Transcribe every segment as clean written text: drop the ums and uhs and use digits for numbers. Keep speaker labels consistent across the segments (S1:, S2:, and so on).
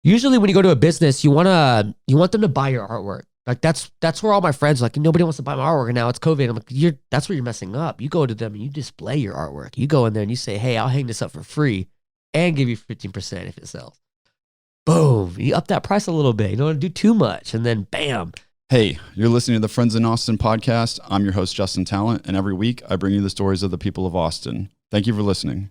S1: Usually when you go to a business, you want them to buy your artwork. Like that's where all my friends are like, nobody wants to buy my artwork, and now it's COVID. I'm like, that's where you're messing up. You go to them and you display your artwork. You go in there and you say, hey, I'll hang this up for free and give you 15% if it sells. Boom. You up that price a little bit. You don't want to do too much. And then bam.
S2: Hey, you're listening to the Friends in Austin podcast. I'm your host, Justin Talent, and every week I bring you the stories of the people of Austin. Thank you for listening.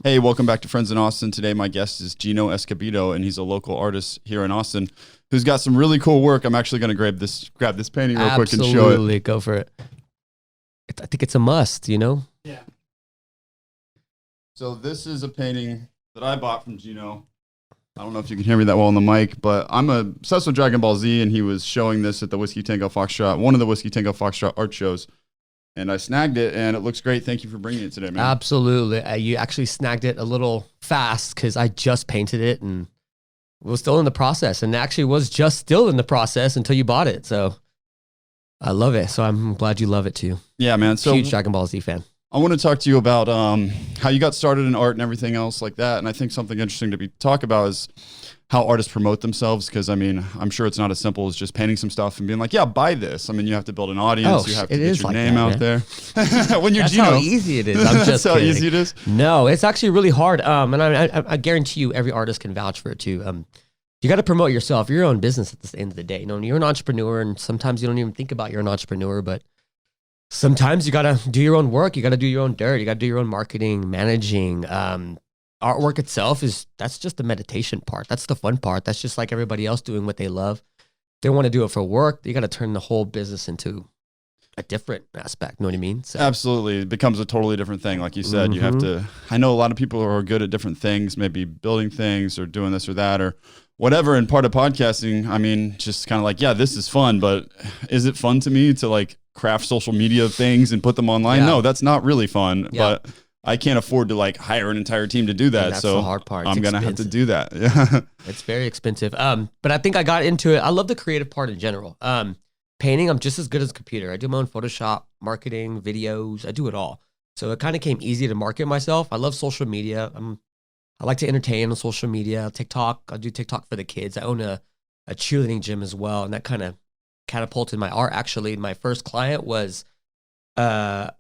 S2: Hey, welcome back to Friends in Austin. Today, my guest is Geno Escobedo, and he's a local artist here in Austin who's got some really cool work. I'm actually going to grab this painting real quick and show it.
S1: Absolutely, go for it. I think it's a must, you know?
S2: Yeah. So this is a painting that I bought from Geno. I don't know if you can hear me that well on the mic, but I'm obsessed with Dragon Ball Z, and he was showing this at the Whiskey Tango Foxtrot, one of the Whiskey Tango Foxtrot art shows. And I snagged it, and it looks great. Thank you for bringing it today, man.
S1: Absolutely. You actually snagged it a little fast because I just painted it and was still in the process, and actually was just still in the process until you bought it. So I love it. So I'm glad you love it too.
S2: Yeah, man. So
S1: huge Dragon Ball Z fan.
S2: I want to talk to you about how you got started in art and everything else like that. And I think something interesting to talk about is how artists promote themselves. Because, I mean, I'm sure it's not as simple as just painting some stuff and being like, yeah, buy this. I mean, you have to build an audience. You have to get your name out there. When you're Geno.
S1: That's how easy it is. I'm just
S2: That's how
S1: kidding.
S2: easy it is?
S1: No, it's actually really hard. And I guarantee you every artist can vouch for it too. You got to promote yourself. You're your own business at the end of the day. You know, you're an entrepreneur, and sometimes you don't even think about you're an entrepreneur, but sometimes you got to do your own work. You got to do your own dirt. You got to do your own marketing, managing. Artwork itself that's just the meditation part. That's the fun part. That's just like everybody else doing what they love. They want to do it for work. You got to turn the whole business into a different aspect. You know what I mean? So.
S2: Absolutely. It becomes a totally different thing. Like you said, you have to, I know a lot of people are good at different things, maybe building things or doing this or that or whatever. And part of podcasting, I mean, just kind of like, yeah, this is fun, but is it fun to me to like craft social media things and put them online? Yeah. No, that's not really fun, but I can't afford to like hire an entire team to do that.
S1: And that's
S2: so
S1: the hard part.
S2: I'm going to have to do that. Yeah.
S1: It's very expensive. But I think I got into it. I love the creative part in general. Painting, I'm just as good as a computer. I do my own Photoshop, marketing, videos. I do it all. So it kind of came easy to market myself. I love social media. I like to entertain on social media. TikTok, I do TikTok for the kids. I own a cheerleading gym as well. And that kind of catapulted my art. Actually, my first client was a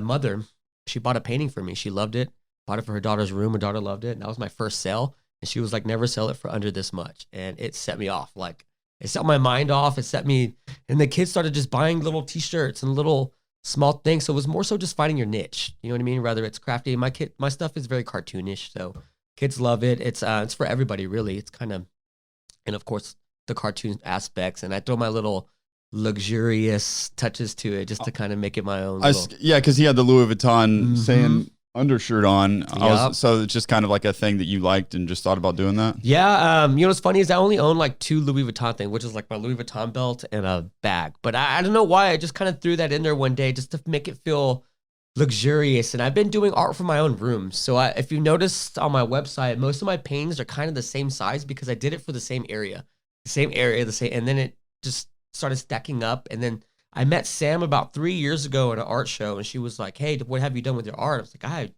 S1: mother. She bought a painting for me. She loved it. Bought it for her daughter's room. Her daughter loved it. And that was my first sale. And she was like, never sell it for under this much. And it set me off. Like, it set my mind off. It set me, and the kids started just buying little t-shirts and little small things. So it was more so just finding your niche. You know what I mean? Whether it's crafty. My stuff is very cartoonish. So kids love it. It's for everybody, really. It's kind of, and of course, the cartoon aspects. And I throw my little luxurious touches to it just to kind of make it my own.
S2: Yeah, because he had the Louis Vuitton saying undershirt on. So it's just kind of like a thing that you liked and just thought about doing that?
S1: Yeah. You know what's funny is I only own like 2 Louis Vuitton things, which is like my Louis Vuitton belt and a bag. But I don't know why. I just kind of threw that in there one day just to make it feel luxurious. And I've been doing art for my own room. So if you noticed on my website, most of my paintings are kind of the same size because I did it for the same area. And then it just started stacking up. And then I met Sam about 3 years ago at an art show, and she was like, hey, what have you done with your art? I was like, I'm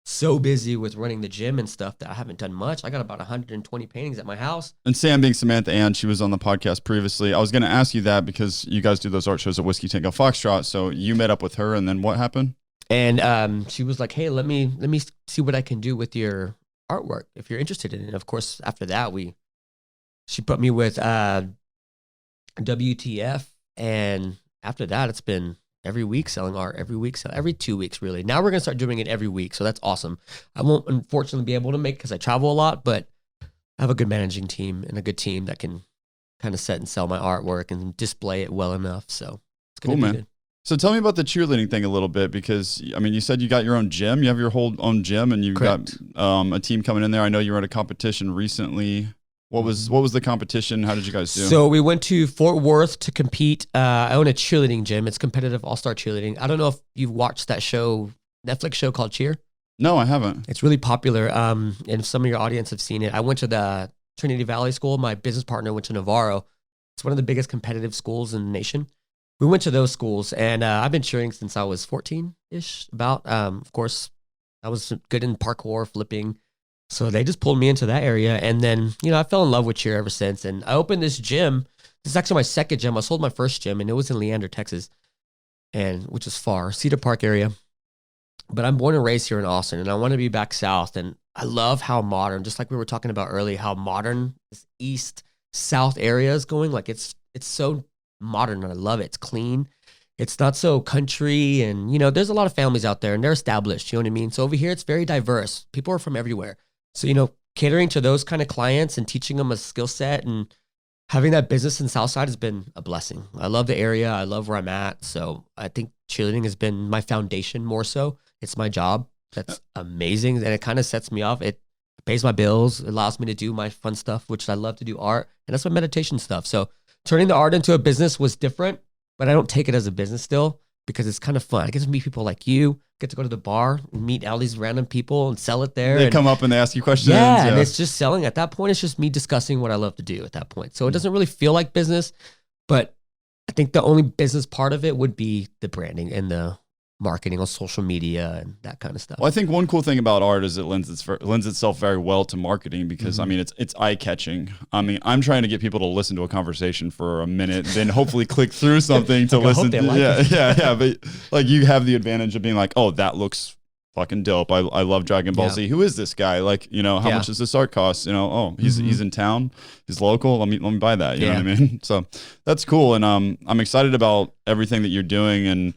S1: so busy with running the gym and stuff that I haven't done much. I got about 120 paintings at my house.
S2: And Sam being Samantha Ann, she was on the podcast previously. I was going to ask you that because you guys do those art shows at Whiskey Tango Foxtrot. So you met up with her, and then what happened?
S1: And she was like, hey, let me see what I can do with your artwork if you're interested in it. And of course, after that, she put me with WTF, and after that, it's been every week selling art, every 2 weeks, really. Now we're going to start doing it every week. So that's awesome. I won't unfortunately be able to make because I travel a lot, but I have a good managing team and a good team that can kind of set and sell my artwork and display it well enough. So it's going to be good.
S2: So tell me about the cheerleading thing a little bit, because I mean, you said you got your own gym, you have your whole own gym, and you've got a team coming in there. I know you were at a competition recently. What was the competition? How did you guys do?
S1: So we went to Fort Worth to compete. I own a cheerleading gym. It's competitive all-star cheerleading. I don't know if you've watched that show, Netflix show called Cheer.
S2: No, I haven't.
S1: It's really popular. And some of your audience have seen it. I went to the Trinity Valley School. My business partner went to Navarro. It's one of the biggest competitive schools in the nation. We went to those schools, and I've been cheering since I was 14-ish, about. Of course, I was good in parkour, flipping. So they just pulled me into that area. And then, I fell in love with cheer ever since. And I opened this gym. This is actually my second gym. I sold my first gym, and it was in Leander, Texas, which is far, Cedar Park area. But I'm born and raised here in Austin, and I want to be back south. And I love how modern, just like we were talking about earlier, how modern this east-south area is going. Like it's so modern, and I love it. It's clean. It's not so country, and there's a lot of families out there, and they're established. You know what I mean? So over here, it's very diverse. People are from everywhere. So catering to those kind of clients and teaching them a skill set and having that business in Southside has been a blessing. I love the area. I love where I'm at. So I think cheerleading has been my foundation more so. It's my job. That's amazing. And it kind of sets me off. It pays my bills. It allows me to do my fun stuff, which I love to do, art. And that's my meditation stuff. So turning the art into a business was different, but I don't take it as a business still because it's kind of fun. I get to meet people like you, get to go to the bar and meet all these random people and sell it there.
S2: They come up and they ask you questions.
S1: Yeah, and it's just selling. At that point, it's just me discussing what I love to do at that point. So it doesn't really feel like business, but I think the only business part of it would be the branding and the marketing on social media and that kind of stuff.
S2: Well, I think one cool thing about art is it lends itself very well to marketing because it's eye catching. I'm trying to get people to listen to a conversation for a minute, then hopefully click through something to listen. Yeah. But like you have the advantage of being like, oh, that looks fucking dope. I love Dragon Ball Z. Who is this guy? Like, how much does this art cost? Oh, he's in town. He's local. Let me buy that. You know what I mean? So that's cool. And I'm excited about everything that you're doing and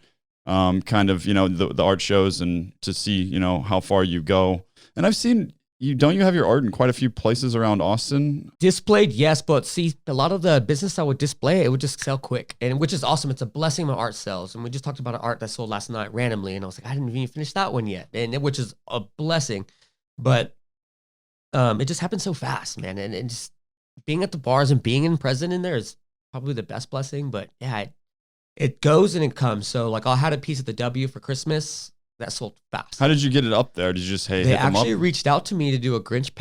S2: kind of, the art shows and to see, how far you go. And I've seen don't you have your art in quite a few places around Austin?
S1: Displayed, yes, but see, a lot of the business I would display, it would just sell quick, and which is awesome. It's a blessing my art sells. And we just talked about an art that sold last night randomly, and I was like, I didn't even finish that one yet, which is a blessing. But it just happened so fast, man. And just being at the bars and being present in there is probably the best blessing. But yeah, it goes and it comes. So like I had a piece at the W for Christmas that sold fast.
S2: How did you get it up there? Did you just
S1: they actually reached out to me to do a Grinch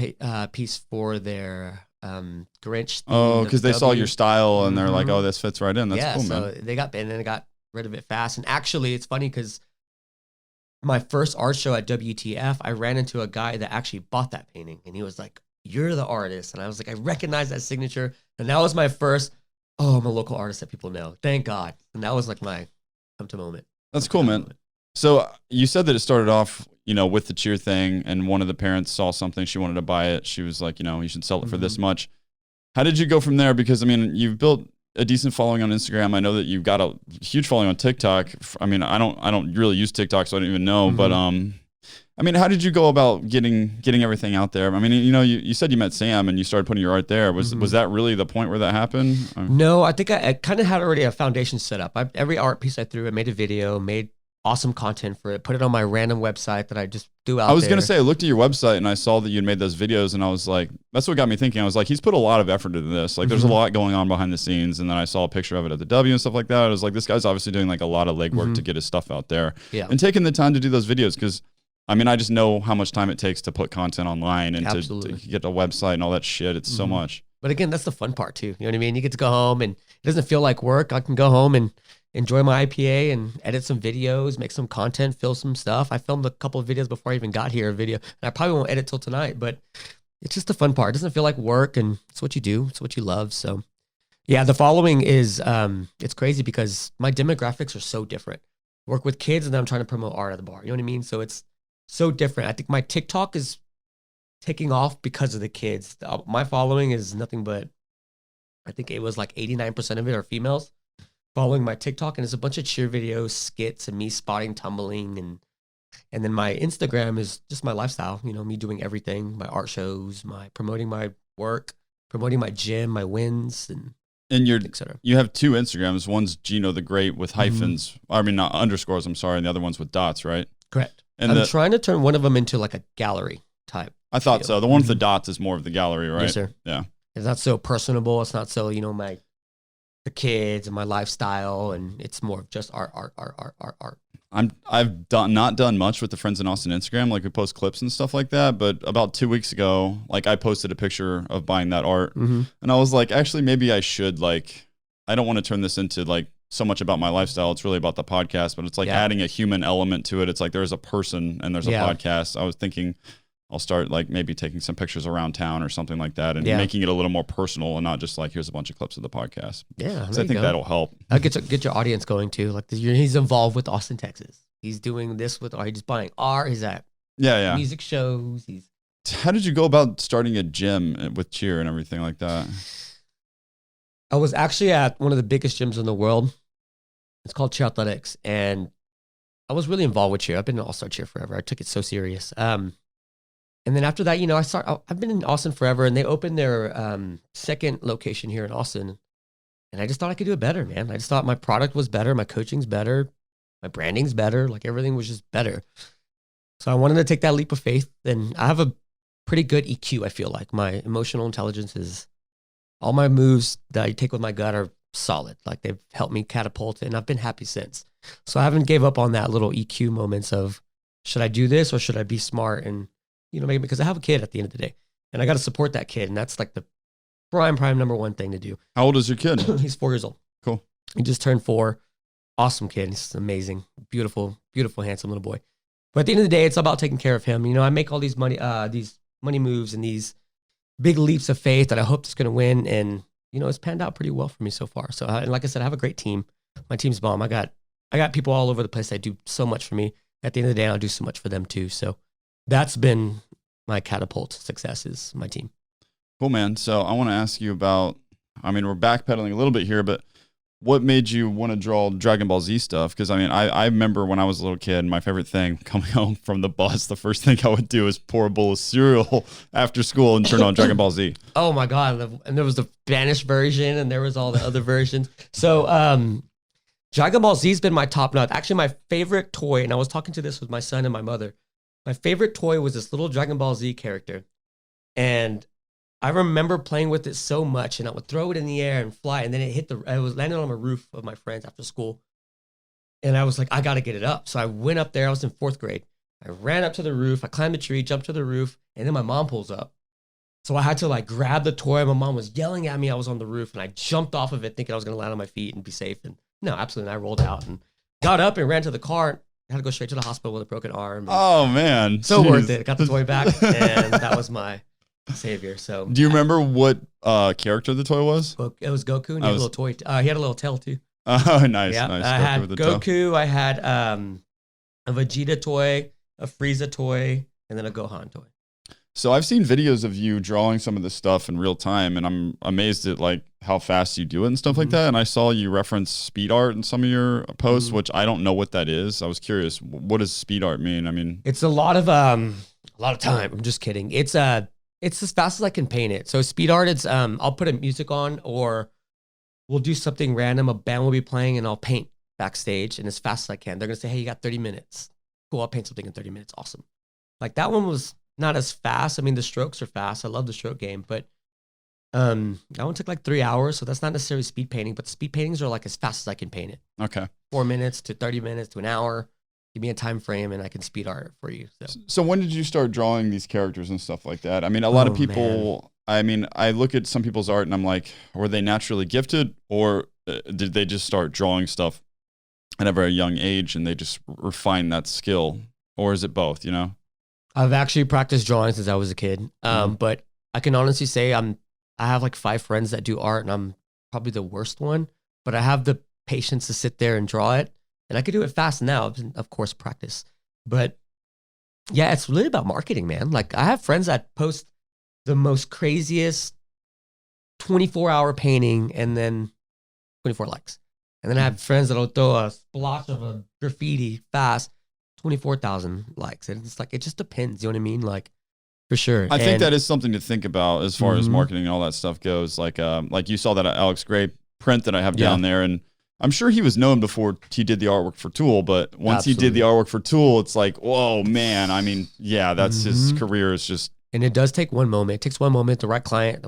S1: piece for their Grinch.
S2: Oh, because they saw your style and they're like, oh, this fits right in. That's cool, man.
S1: So they got rid of it fast. And actually, it's funny because my first art show at WTF, I ran into a guy that actually bought that painting, and he was like, "You're the artist," and I was like, "I recognize that signature," and that was my first. Oh, I'm a local artist that people know. Thank God. And that was like my come to moment.
S2: That's cool, man. So you said that it started off, with the cheer thing, and one of the parents saw something, she wanted to buy it. She was like, you should sell it for this much. How did you go from there? Because you've built a decent following on Instagram. I know that you've got a huge following on TikTok. I don't really use TikTok, so I don't even know. But how did you go about getting everything out there? You said you met Sam and you started putting your art there. Was that really the point where that happened?
S1: No, I think I kind of had already a foundation set up. Every art piece I threw, I made a video, made awesome content for it, put it on my random website that I just do out there.
S2: I was going to say, I looked at your website and I saw that you'd made those videos, and I was like, that's what got me thinking. I was like, he's put a lot of effort into this. Like, there's a lot going on behind the scenes. And then I saw a picture of it at the W and stuff like that. I was like, this guy's obviously doing like a lot of legwork to get his stuff out there. Yeah. And taking the time to do those videos because I just know how much time it takes to put content online and to get a website and all that shit. It's so much.
S1: But again, that's the fun part too. You know what I mean? You get to go home and it doesn't feel like work. I can go home and enjoy my IPA and edit some videos, make some content, film some stuff. I filmed a couple of videos before I even got here, and I probably won't edit till tonight, but it's just the fun part. It doesn't feel like work, and it's what you do. It's what you love. So yeah, the following is, it's crazy because my demographics are so different. I work with kids and then I'm trying to promote art at the bar. You know what I mean? So it's so different. I think my TikTok is taking off because of the kids. My following is nothing but, I think it was like 89% of it are females following my TikTok, and it's a bunch of cheer videos, skits, and me spotting, tumbling, and then my Instagram is just my lifestyle. Me doing everything, my art shows, my promoting my work, promoting my gym, my wins, and etc.
S2: You have two Instagrams. One's Geno The Great with hyphens. Not underscores. I'm sorry, and the other one's with dots, right?
S1: Correct. And I'm trying to turn one of them into like a gallery type.
S2: I thought so. The one with the dots is more of the gallery, right?
S1: Yes, sir.
S2: Yeah.
S1: It's not so personable. It's not so the kids and my lifestyle, and it's more of just art.
S2: I've not done much with the Friends in Austin Instagram. Like we post clips and stuff like that. But about 2 weeks ago, like I posted a picture of buying that art, and I was like, actually, maybe I should like I don't want to turn this into like so much about my lifestyle. It's really about the podcast, but it's like adding a human element to it. It's like there's a person and there's a podcast. I was thinking I'll start like maybe taking some pictures around town or something like that and making it a little more personal and not just like, here's a bunch of clips of the podcast.
S1: Yeah.
S2: So I think that'll help.
S1: I'll get your audience going too. Like he's involved with Austin, Texas. He's doing this with, he's buying art. He's at music shows.
S2: How did you go about starting a gym with cheer and everything like that?
S1: I was actually at one of the biggest gyms in the world. It's called Cheer Athletics. And I was really involved with cheer. I've been an all-star cheer forever. I took it so serious. And then after that, I've been in Austin forever, and they opened their second location here in Austin. And I just thought I could do it better, man. I just thought my product was better. My coaching's better. My branding's better. Like everything was just better. So I wanted to take that leap of faith. And I have a pretty good EQ, I feel like. My emotional intelligence is, all my moves that I take with my gut are solid. Like they've helped me catapult, and I've been happy since. So I haven't gave up on that little EQ moments of, should I do this or should I be smart? And maybe because I have a kid at the end of the day, and I got to support that kid. And that's like the prime number one thing to do.
S2: How old is your kid?
S1: He's 4 years old.
S2: Cool.
S1: He just turned 4. Awesome kid. He's amazing. Beautiful, beautiful, handsome little boy. But at the end of the day, it's about taking care of him. I make all these money moves and these big leaps of faith that I hope is going to win. And, it's panned out pretty well for me so far. So, and like I said, I have a great team. My team's bomb. I got people all over the place that do so much for me. At the end of the day, I'll do so much for them too. So that's been my catapult success, is my team.
S2: Cool, man. So I want to ask you about, we're backpedaling a little bit here, but what made you want to draw Dragon Ball Z stuff? Because I remember when I was a little kid, my favorite thing coming home from the bus, the first thing I would do is pour a bowl of cereal after school and turn on Dragon Ball Z.
S1: Oh my God. And there was the Spanish version and there was all the other versions. So Dragon Ball Z has been my top notch. Actually, my favorite toy, and I was talking to this with my son and my mother, my favorite toy was this little Dragon Ball Z character. And I remember playing with it so much, and I would throw it in the air and fly, and then it was landing on the roof of my friends after school. And I was like, I got to get it up. So I went up there. I was in 4th grade. I ran up to the roof. I climbed the tree, jumped to the roof, and then my mom pulls up. So I had to like grab the toy. My mom was yelling at me. I was on the roof, and I jumped off of it thinking I was going to land on my feet and be safe. And no, absolutely. I rolled out and got up and ran to the car. I had to go straight to the hospital with a broken arm.
S2: Oh, man.
S1: So worth it. Got the toy back, and that was my savior. So,
S2: do you remember what character the toy was?
S1: It was Goku, and he had a little toy. He had a little tail too.
S2: Oh, nice.
S1: Yeah,
S2: nice.
S1: I had Goku. I had a Vegeta toy, a Frieza toy, and then a Gohan toy.
S2: So I've seen videos of you drawing some of this stuff in real time, and I'm amazed at like how fast you do it and stuff like that. And I saw you reference speed art in some of your posts, which I don't know what that is. I was curious, what does speed art mean?
S1: It's a lot of time. I'm just kidding. It's as fast as I can paint it. So speed art, it's I'll put a music on, or we'll do something random. A band will be playing, and I'll paint backstage, and as fast as I can. They're gonna say, "Hey, you got 30 minutes. Cool, I'll paint something in 30 minutes. Awesome." Like that one was not as fast. The strokes are fast. I love the stroke game, but that one took like 3 hours. So that's not necessarily speed painting, but speed paintings are like as fast as I can paint it.
S2: Okay.
S1: 4 minutes to 30 minutes to an hour. Give me a time frame and I can speed art for you.
S2: So when did you start drawing these characters and stuff like that? A lot of people, I look at some people's art and I'm like, were they naturally gifted, or did they just start drawing stuff at a very young age and they just refine that skill? Or is it both,
S1: I've actually practiced drawing since I was a kid. But I can honestly say I have like 5 friends that do art, and I'm probably the worst one, but I have the patience to sit there and draw it. And I could do it fast now, of course, practice. But yeah, it's really about marketing, man. Like I have friends that post the most craziest 24-hour painting and then 24 likes. And then I have friends that'll throw a splotch of a graffiti fast, 24,000 likes. And it's like, it just depends. You know what I mean? Like, for sure.
S2: I think that is something to think about as far as marketing and all that stuff goes. Like you saw that Alex Gray print that I have down there, and I'm sure he was known before he did the artwork for Tool, but once he did the artwork for Tool, it's like, whoa, man. That's his career is just. And
S1: it does take one moment. It takes one moment, the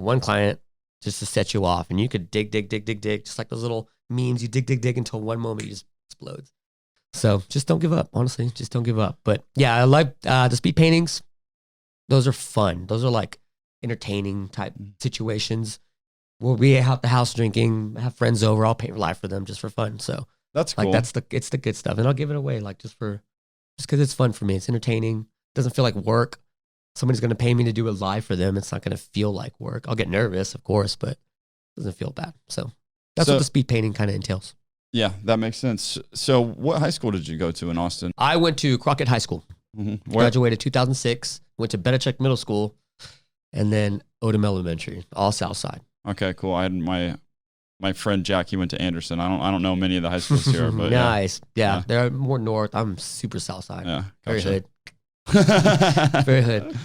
S1: one client just to set you off. And you could dig, just like those little memes. You dig until one moment you just explodes. So just don't give up, honestly. Just don't give up. But yeah, I like the speed paintings. Those are fun. Those are like entertaining type situations. we'll be at the house drinking, have friends over. I'll paint live for them just for fun. So
S2: That's cool.
S1: like it's the good stuff, and I'll give it away like just because it's fun for me. It's entertaining. Doesn't feel like work. Somebody's gonna pay me to do it live for them. It's not gonna feel like work. I'll get nervous, of course, but it doesn't feel bad. So that's what the speed painting kind of entails.
S2: Yeah, that makes sense. So what high school did you go to in Austin?
S1: I went to Crockett High School.
S2: Mm-hmm.
S1: Graduated 2006. Went to Betachek Middle School, and then Odom Elementary, all South Side.
S2: Okay, cool. I had my friend Jack. He went to Anderson. I don't know many of the high schools here, but
S1: nice. Yeah, they're more north. I'm super South Side.
S2: Yeah,
S1: very
S2: gotcha.
S1: hood. Very hood.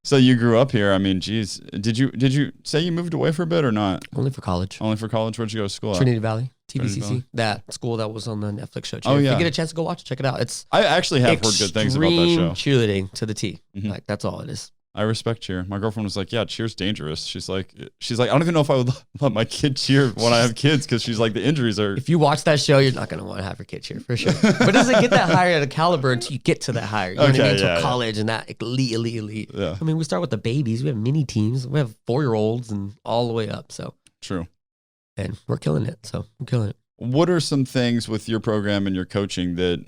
S2: So you grew up here. I mean, geez, did you say you moved away for a bit or not?
S1: Only for college.
S2: Only for college. Where'd you go to school at?
S1: Trinity Valley.
S2: Trinity
S1: TVCC,
S2: Valley.
S1: that school that was on the Netflix show.
S2: Oh, yeah.
S1: If you get a chance to go watch it, check it out. It's
S2: I actually have heard good things about that show.
S1: Cheerleading to the T.
S2: Mhm.
S1: Like that's all it is.
S2: I respect cheer. My girlfriend was like, "Yeah, cheer's dangerous." She's like, I don't even know if I would let my kid cheer when I have kids because she's like, the injuries are.
S1: If you watch that show, you're not going to want to have your kid cheer for sure. But it doesn't get that higher at a caliber until you get to that higher. You know what I mean? Until college and that elite.
S2: Yeah.
S1: I mean, we start with the babies. We have mini teams. We have 4-year-olds and all the way up. So
S2: True.
S1: And we're killing it. So we're killing it.
S2: What are some things with your program and your coaching that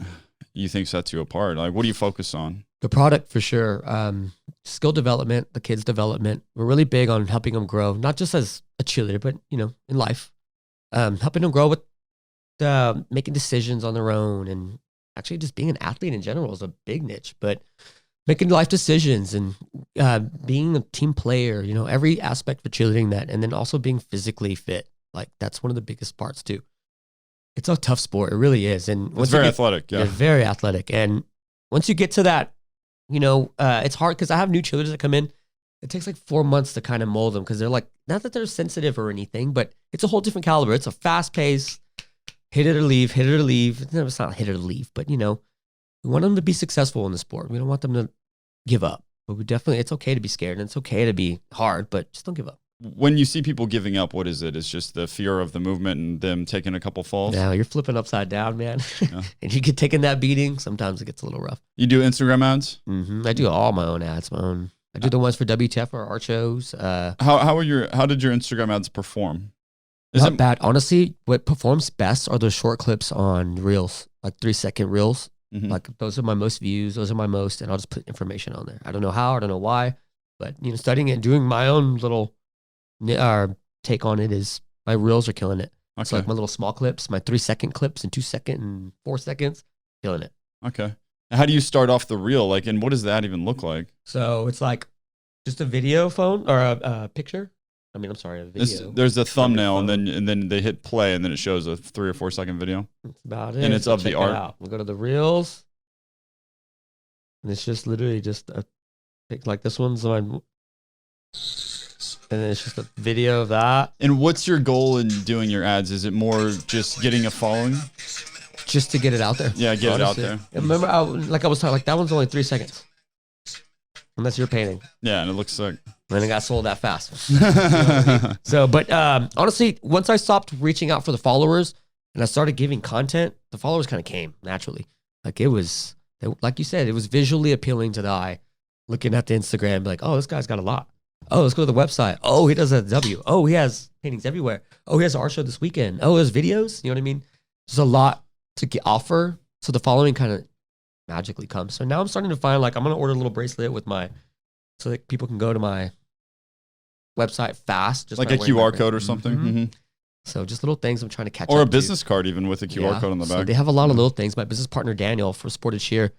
S2: you think sets you apart? Like, what do you focus on?
S1: The product for sure. Skill development, the kids' development. We're really big on helping them grow, not just as a cheerleader, but in life. Helping them grow with making decisions on their own, and actually just being an athlete in general is a big niche. But making life decisions and being a team player, every aspect for cheerleading that, and then also being physically fit. Like that's one of the biggest parts too. It's a tough sport. It really is. And
S2: it's very athletic. Yeah.
S1: It's very athletic. And once you get to that, it's hard because I have new cheerleaders that come in. It takes like 4 months to kind of mold them because they're like, not that they're sensitive or anything, but it's a whole different caliber. It's a fast pace, hit it or leave. No, it's not hit it or leave, but we want them to be successful in the sport. We don't want them to give up, but it's okay to be scared and it's okay to be hard, but just don't give up.
S2: When you see people giving up, what is it? It's just the fear of the movement and them taking a couple falls?
S1: No, you're flipping upside down, man.
S2: Yeah.
S1: And you get taking that beating. Sometimes it gets a little rough.
S2: You do Instagram ads?
S1: Mm-hmm. I do all my own ads, I do the ones for WTF or art shows.
S2: How did your Instagram ads perform?
S1: Not bad. Honestly, what performs best are those short clips on Reels, like 3-second Reels.
S2: Mm-hmm.
S1: Like those are my most views. Those are my most, and I'll just put information on there. I don't know how, I don't know why, but studying it and doing my own little take on it is my Reels are killing it.
S2: Okay.
S1: So like my little small clips, my 3-second clips and 2-second and 4 seconds, killing it.
S2: Okay. How do you start off the reel? Like, and what does that even look like?
S1: So it's like just a video phone or a picture. I mean, I'm sorry, a video.
S2: There's a thumbnail and then they hit play and then it shows a 3 or 4 second video.
S1: That's about it.
S2: And it's of the art.
S1: We'll go to the Reels. And it's just literally just a like this one's on. And then it's just a video of that.
S2: And what's your goal in doing your ads? Is it more just getting a following?
S1: Just to get it out there.
S2: Yeah, get it out there.
S1: And remember, I was talking, like that one's only 3 seconds. And that's your painting.
S2: Yeah, and it looks sick.
S1: And it got sold that fast. You know what I mean? So, but honestly, once I stopped reaching out for the followers and I started giving content, the followers kind of came naturally. Like it was, like you said, it was visually appealing to the eye. Looking at the Instagram, like, oh, this guy's got a lot. Oh, let's go to the website. Oh, he does a W. Oh, he has paintings everywhere. Oh, he has an art show this weekend. Oh, there's videos. You know what I mean? There's a lot to offer. So the following kind of magically comes. So now I'm starting to find like I'm going to order a little bracelet with so that people can go to my website fast. Just
S2: like a QR code or something.
S1: Mm-hmm.
S2: Mm-hmm.
S1: So just little things I'm trying to catch
S2: or
S1: up
S2: a business card even with a QR code on the back.
S1: So they have a lot of little things. My business partner, Daniel, for Sported Cheer,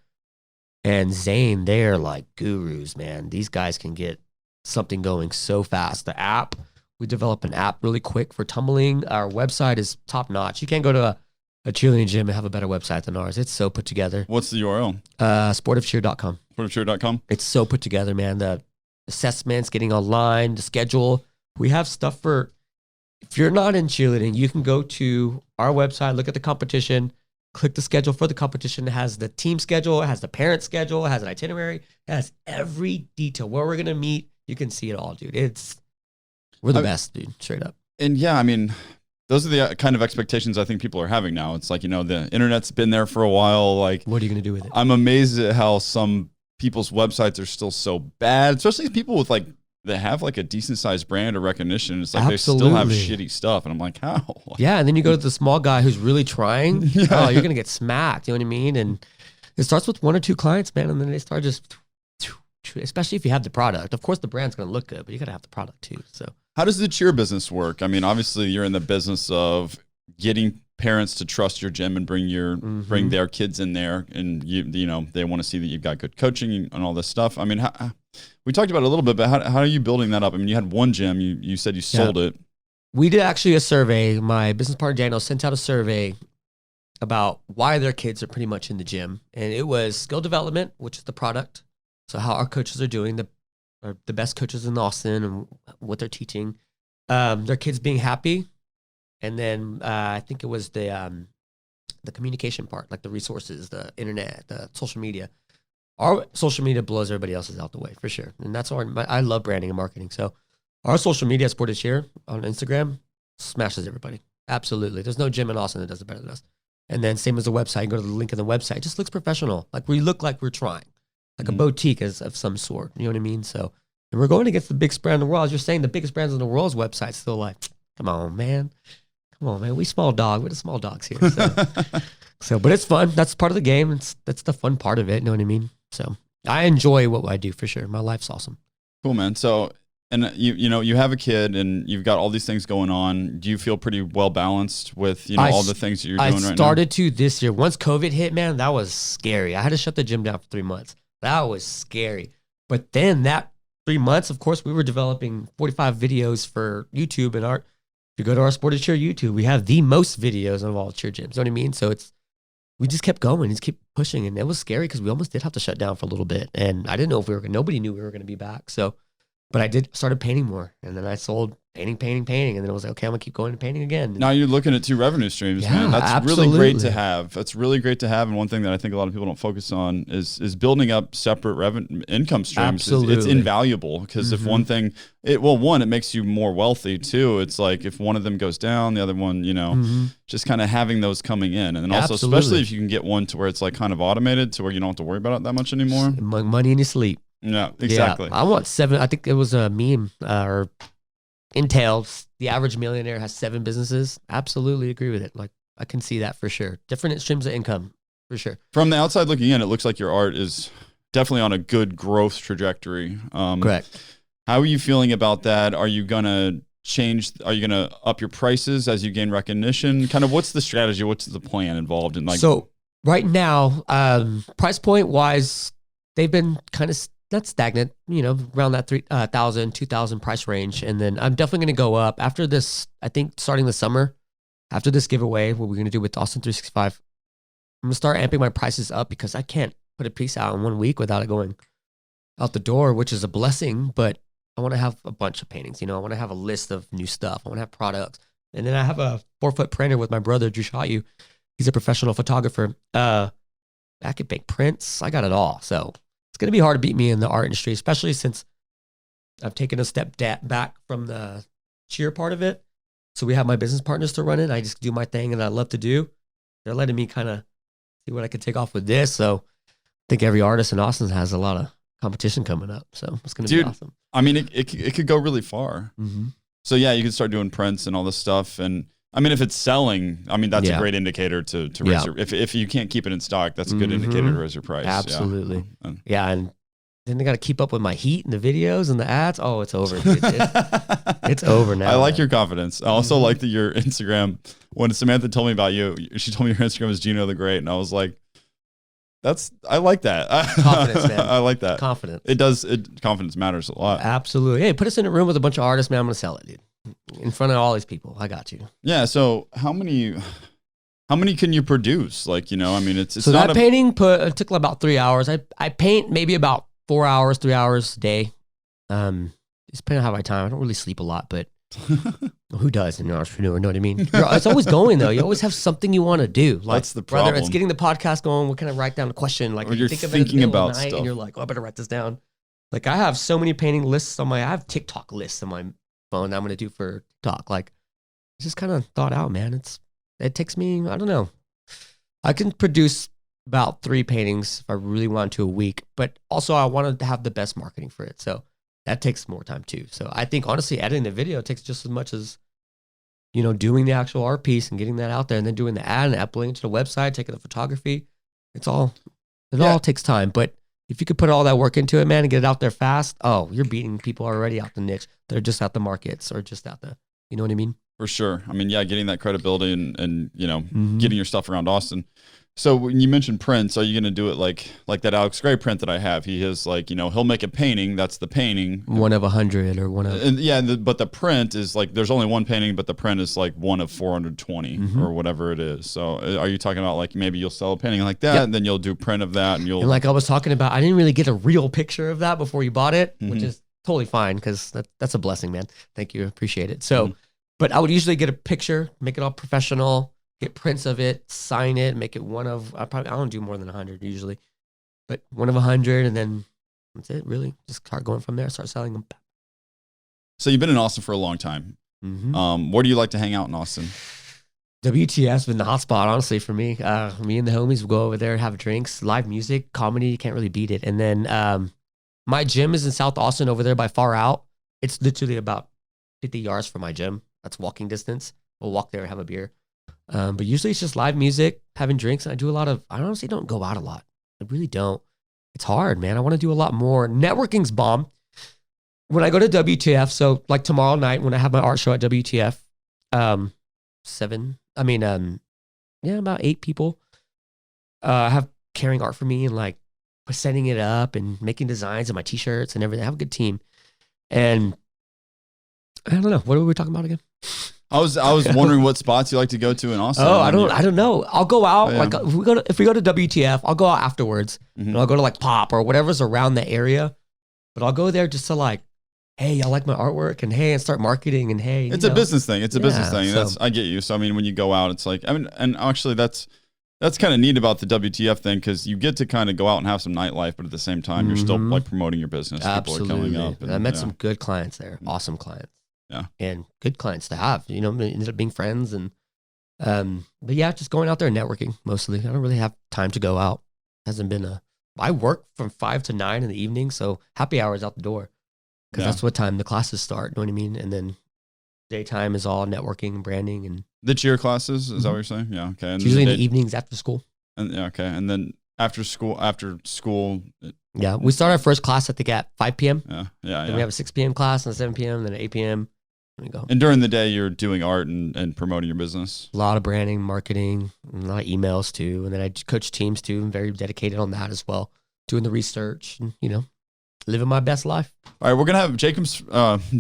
S1: and Zane, they're like gurus, man. These guys can get something going so fast. The app, we develop an app really quick for tumbling. Our website is top notch. You can't go to a cheerleading gym and have a better website than ours. It's so put together.
S2: What's the URL?
S1: Sportofcheer.com.
S2: Sportofcheer.com.
S1: It's so put together, man. The assessments, getting online, the schedule. We have stuff for, if you're not in cheerleading, you can go to our website, look at the competition, click the schedule for the competition. It has the team schedule, it has the parent schedule, it has an itinerary, it has every detail, where we're going to meet. You can see it all, dude. We're the best, dude, straight up.
S2: And yeah, I mean, those are the kind of expectations I think people are having now. It's like, the internet's been there for a while. Like,
S1: what are you going to do with it?
S2: I'm amazed at how some people's websites are still so bad, especially people with like that have like a decent sized brand or recognition. It's like they still have shitty stuff. And I'm like, how?
S1: Yeah. And then you go to the small guy who's really trying.
S2: Yeah.
S1: Oh, you're going to get smacked. You know what I mean? And it starts with 1 or 2 clients, man. And then they start just, especially if you have the product. Of course, the brand's going to look good, but you got to have the product too. So
S2: how does the cheer business work? I mean, obviously you're in the business of getting parents to trust your gym and bring their kids in there, and you know they want to see that you've got good coaching and all this stuff. I mean, we talked about it a little bit, but how are you building that up? I mean, you had one gym, you said you sold it.
S1: We did actually a survey. My business partner Daniel sent out a survey about why their kids are pretty much in the gym, and it was skill development, which is the product. So how our coaches are doing, the best coaches in Austin and what they're teaching, their kids being happy. And then I think it was the communication part, like the resources, the internet, the social media. Our social media blows everybody else's out the way for sure. And that's why I love branding and marketing. So our social media at Sported Cheer on Instagram smashes everybody. Absolutely. There's no gym in Austin that does it better than us. And then same as the website, you go to the link in the website. It just looks professional. Like we look like we're trying, like a boutique of some sort. You know what I mean? So, and we're going against the biggest brand in the world. As you're saying, the biggest brands in the world's website still like, come on, man. Come on, man. We small dog. We're the small dogs here. So, but it's fun. That's part of the game. That's the fun part of it. You know what I mean? So I enjoy what I do for sure. My life's awesome.
S2: Cool, man. So, and you have a kid and you've got all these things going on. Do you feel pretty well balanced with, all the things that you're doing right now?
S1: I started to this year. Once COVID hit, man, that was scary. I had to shut the gym down for 3 months. That was scary. But then that 3 months, of course, we were developing 45 videos for YouTube and art. If you go to our Sported Cheer YouTube, we have the most videos of all cheer gyms. You know what I mean? So we just kept going, just keep pushing. And it was scary because we almost did have to shut down for a little bit. And I didn't know if nobody knew we were going to be back. So, but I started painting more. And then I sold painting. And then it was like, okay, I'm going to keep going and painting again.
S2: Now you're looking at 2 revenue streams, man. That's
S1: absolutely.
S2: Really great to have. That's really great to have. And one thing that I think a lot of people don't focus on is building up separate income streams.
S1: Absolutely.
S2: It's invaluable because if one thing, it makes you more wealthy too. It's like if one of them goes down, the other one, just kind of having those coming in. And then also, especially if you can get one to where it's like kind of automated to where you don't have to worry about it that much anymore.
S1: Money in your sleep.
S2: Yeah, exactly.
S1: Yeah, I want 7. I think it was a meme or Intel. The average millionaire has 7 businesses. Absolutely agree with it. Like I can see that for sure. Different streams of income for sure.
S2: From the outside looking in, it looks like your art is definitely on a good growth trajectory.
S1: Correct.
S2: How are you feeling about that? Are you gonna change? Are you gonna up your prices as you gain recognition? Kind of what's the strategy? What's the plan involved in So
S1: right now, price point wise, they've been kind of not stagnant, around that 3,000, 2,000 price range. And then I'm definitely going to go up after this. I think starting the summer, after this giveaway, what we're going to do with Austin 365, I'm going to start amping my prices up because I can't put a piece out in 1 week without it going out the door, which is a blessing. But I want to have a bunch of paintings. I want to have a list of new stuff. I want to have products. And then I have a 4-foot printer with my brother, Drew Shayu. He's a professional photographer. I can make prints. I got it all. So it's going to be hard to beat me in the art industry, especially since I've taken a step back from the cheer part of it. So we have my business partners to run it. I just do my thing and I love to do. They're letting me kind of see what I could take off with this. So I think every artist in Austin has a lot of competition coming up. So it's going to be awesome.
S2: I mean, it could go really far.
S1: Mm-hmm.
S2: So yeah, you could start doing prints and all this stuff. And I mean, if it's selling, I mean, that's a great indicator to raise your, if you can't keep it in stock, that's a good indicator to raise your price.
S1: Absolutely. Yeah. And then they got to keep up with my heat and the videos and the ads. Oh, it's over. Dude. It's over now.
S2: I like your confidence. I also like that your Instagram, when Samantha told me about you, she told me your Instagram is Geno The Great. And I was like, I like that.
S1: Confidence, man.
S2: I like that.
S1: Confidence.
S2: Confidence matters a lot.
S1: Absolutely. Hey, put us in a room with a bunch of artists, man. I'm going to sell it, dude. In front of all these people. I got you.
S2: Yeah. So how many can you produce? Like, I mean, it's
S1: so not that painting it took about 3 hours. I paint maybe about 4 hours, 3 hours a day. It's depending on how my time. I don't really sleep a lot, but who does in an entrepreneur? You know what I mean? It's always going though. You always have something you want to do. Like,
S2: that's the problem.
S1: Whether it's getting the podcast going, what kind of write down a question, like
S2: or you're
S1: think
S2: thinking
S1: of it
S2: about
S1: night
S2: stuff,
S1: and you're like, oh, I better write this down. Like I have so many painting lists I have TikTok lists on my phone that I'm going to do for TikTok. Like it's just kind of thought out, man. It takes me, I don't know. I can produce about 3 paintings if I really want to a week, but also I wanted to have the best marketing for it. So that takes more time too. So I think honestly, editing the video takes just as much as, you know, doing the actual art piece and getting that out there, and then doing the ad and uploading it to the website, taking the photography. It all takes time. But if you could put all that work into it, man, and get it out there fast, oh, you're beating people already out the niche. They're just out the markets or just out the, you know what I mean?
S2: For sure. I mean, yeah, getting that credibility and you know, getting your stuff around Austin. So when you mentioned prints, are you going to do it like that Alex Gray print that I have? He has like, you know, he'll make a painting. That's the painting.
S1: 1 of 100 or 1 of.
S2: And but the print is like, there's only one painting, but the print is like 1 of 420 or whatever it is. So are you talking about like maybe you'll sell a painting like that and then you'll do print of that and you'll.
S1: And like I was talking about, I didn't really get a real picture of that before you bought it, which is totally fine because that's a blessing, man. Thank you. Appreciate it. So, but I would usually get a picture, make it all professional. Get prints of it, sign it, make it 1 of, I don't do more than 100 usually, but 1 of 100, and then that's it, really. Just start going from there, start selling them.
S2: So you've been in Austin for a long time. Where do you like to hang out in Austin?
S1: WTF's been the hot spot, honestly, for me. Me and the homies will go over there, have drinks, live music, comedy, you can't really beat it. And then my gym is in South Austin over there by Far Out. It's literally about 50 yards from my gym. That's walking distance. We'll walk there and have a beer. But usually it's just live music, having drinks, and I do a lot of, I honestly don't go out a lot. I really don't. It's hard, man. I want to do a lot more. Networking's bomb. When I go to WTF, so like tomorrow night when I have my art show at WTF, about 8 people have carrying art for me and like setting it up and making designs of my t-shirts and everything. I have a good team. And I don't know. What were we talking about again?
S2: I was wondering what spots you like to go to in Austin.
S1: Oh, I don't know. I'll go out like if we go to WTF, I'll go out afterwards. And I'll go to like Pop or whatever's around the area. But I'll go there just to like, hey, y'all like my artwork, and hey, and start marketing, and hey,
S2: it's a business thing. It's a business thing. So, I get you. So I mean, when you go out, it's like, I mean, and actually that's kind of neat about the WTF thing because you get to kind of go out and have some nightlife, but at the same time, you're still like promoting your business.
S1: Absolutely.
S2: People are coming up.
S1: And I met some good clients there. Awesome clients.
S2: Yeah.
S1: And good clients to have, you know, ended up being friends and, but yeah, just going out there and networking mostly. I don't really have time to go out. Hasn't been I work from 5 to 9 in the evening. So happy hours out the door because that's what time the classes start. You know what I mean? And then daytime is all networking, branding, and
S2: the cheer classes. Is that what you're saying? Yeah. Okay. And
S1: it's usually in the evenings after school.
S2: And okay. And then after school.
S1: Yeah. We start our first class at the Gap, 5 p.m.
S2: Yeah.
S1: Then we have a 6 p.m. class and a 7 p.m. then an 8 p.m. We go.
S2: And during the day, you're doing art and promoting your business.
S1: A lot of branding, marketing, a lot of emails too. And then I coach teams too. I'm very dedicated on that as well. Doing the research and, you know, living my best life.
S2: All right. We're going to have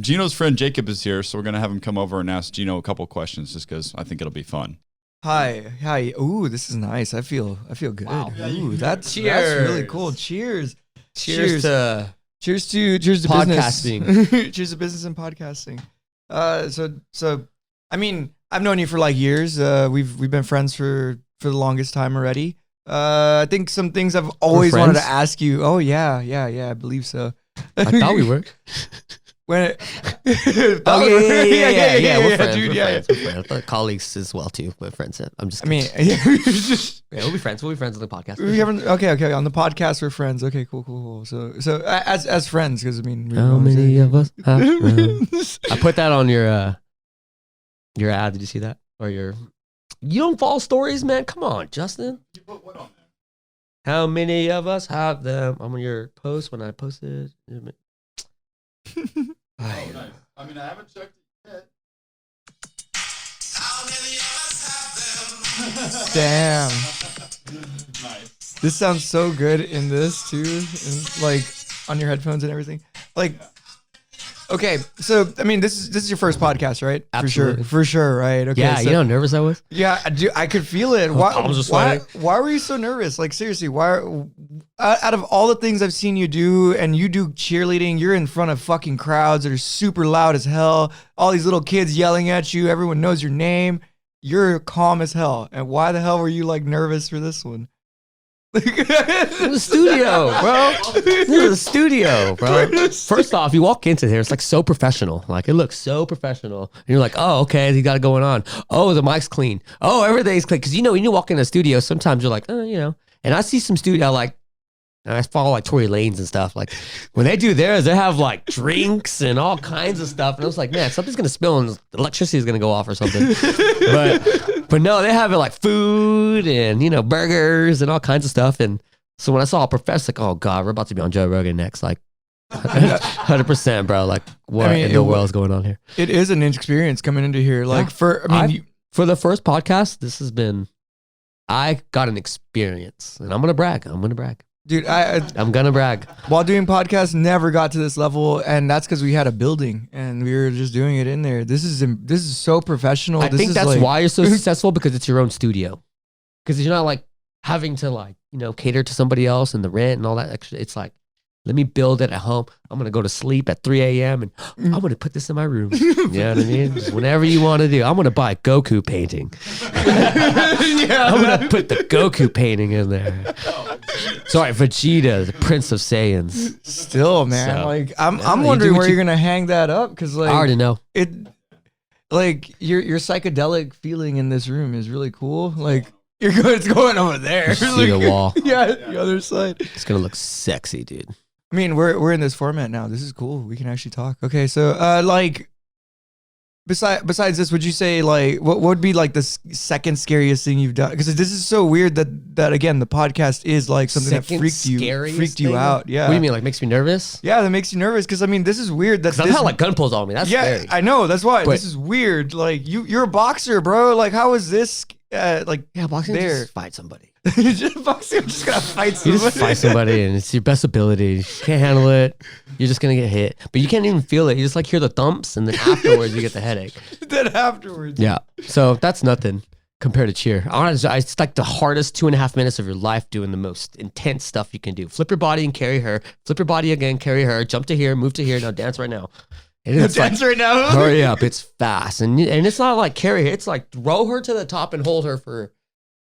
S2: Geno's friend Jacob is here. So we're going to have him come over and ask Geno a couple questions just because I think it'll be fun.
S3: Hi. Ooh, this is nice. I feel good.
S1: Wow.
S3: Ooh, that's really cool. Cheers to
S1: podcasting.
S3: Business. Cheers to business and podcasting. So I mean, I've known you for like years. We've been friends for the longest time already. I think some things I've always wanted to ask you. Oh yeah, I believe so.
S1: I thought we were.
S3: Yeah,
S1: we're friends.
S3: Dude,
S1: we're friends. But colleagues as well too. We're friends. I'm just.
S3: Kidding.
S1: We'll be friends. We'll be friends on the podcast.
S3: Okay. On the podcast, we're friends. Okay, cool. So as friends, because I mean,
S1: how many of us have friends? I put that on your ad. Did you see that? Or you don't follow stories, man? Come on, Justin.
S2: You put what on there?
S1: How many of us have them? I'm on your post when I posted.
S2: Oh, nice. I mean, I haven't checked it yet. How many
S3: of us have them? Damn.
S2: Nice.
S3: This sounds so good in this too, and like on your headphones and everything. Like, okay, so I mean, this is your first podcast, right?
S1: Absolutely.
S3: For sure, right? Okay.
S1: Yeah,
S3: so,
S1: you know how nervous I was?
S3: Yeah, I could feel it.
S1: Why
S3: were you so nervous? Like seriously, why? Out of all the things I've seen you do, and you do cheerleading, you're in front of fucking crowds that are super loud as hell. All these little kids yelling at you. Everyone knows your name. You're calm as hell. And why the hell were you like nervous for this one?
S1: The studio, bro. This is a studio, bro. First off, you walk into here, it's like so professional. Like it looks so professional. And you're like, oh, okay, you got it going on. Oh, the mic's clean. Oh, everything's clean. Because you know, when you walk in a studio, sometimes you're like, oh, you know. And I see some studio like And I follow like Tory Lanes and stuff. Like when they do theirs, they have like drinks and all kinds of stuff. And I was like, man, something's gonna spill and the electricity is gonna go off or something. but no, they have it like food and burgers and all kinds of stuff. And so when I saw a professor, like, oh god, we're about to be on Joe Rogan next, like 100%, bro. Like what in the world is going on here?
S3: It is an experience coming into here. Like for
S1: the first podcast, I got an experience, and I'm gonna brag.
S3: Dude,
S1: I'm gonna brag.
S3: While doing podcasts, never got to this level, and that's because we had a building and we were just doing it in there. This is so professional.
S1: I think that's why you're so successful, because it's your own studio. Because you're not like having to cater to somebody else and the rent and all that extra. It's like, let me build it at home. I'm gonna go to sleep at 3 a.m. and I'm gonna put this in my room. You know what I mean? Just whenever you want to do. I'm gonna buy a Goku painting. I'm gonna put the Goku painting in there. Sorry, Vegeta, the Prince of Saiyans.
S3: Still, man. So, I'm wondering where you're gonna hang that up, because I
S1: already know
S3: it. Like your psychedelic feeling in this room is really cool. Like it's going over there.
S1: See the wall.
S3: Yeah, the other side.
S1: It's gonna look sexy, dude.
S3: I mean, we're in this format now. This is cool. We can actually talk. Okay, so besides this, would you say what would be like the second scariest thing you've done? Because this is so weird that again the podcast is like something that freaked you out. Yeah.
S1: What do you mean? Like makes me nervous?
S3: Yeah, that makes you nervous, because I mean this is weird. I've
S1: had like gun pulls on me. That's scary.
S3: I know. That's why this is weird. Like you're a boxer, bro. Like how is this?
S1: Boxing
S3: there.
S1: Just fight somebody.
S3: Boxing, just gotta fight somebody.
S1: You just fight somebody, and it's your best ability. You can't handle it. You're just gonna get hit, but you can't even feel it. You just hear the thumps, and then afterwards you get the headache. Yeah. So that's nothing compared to cheer. Honestly, it's like the hardest 2.5 minutes of your life doing the most intense stuff you can do. Flip your body and carry her. Flip your body again, carry her. Jump to here, move to here. Now dance right now.
S3: Dance right now.
S1: Hurry up! It's fast, and it's not like carry her. It's like throw her to the top and hold her for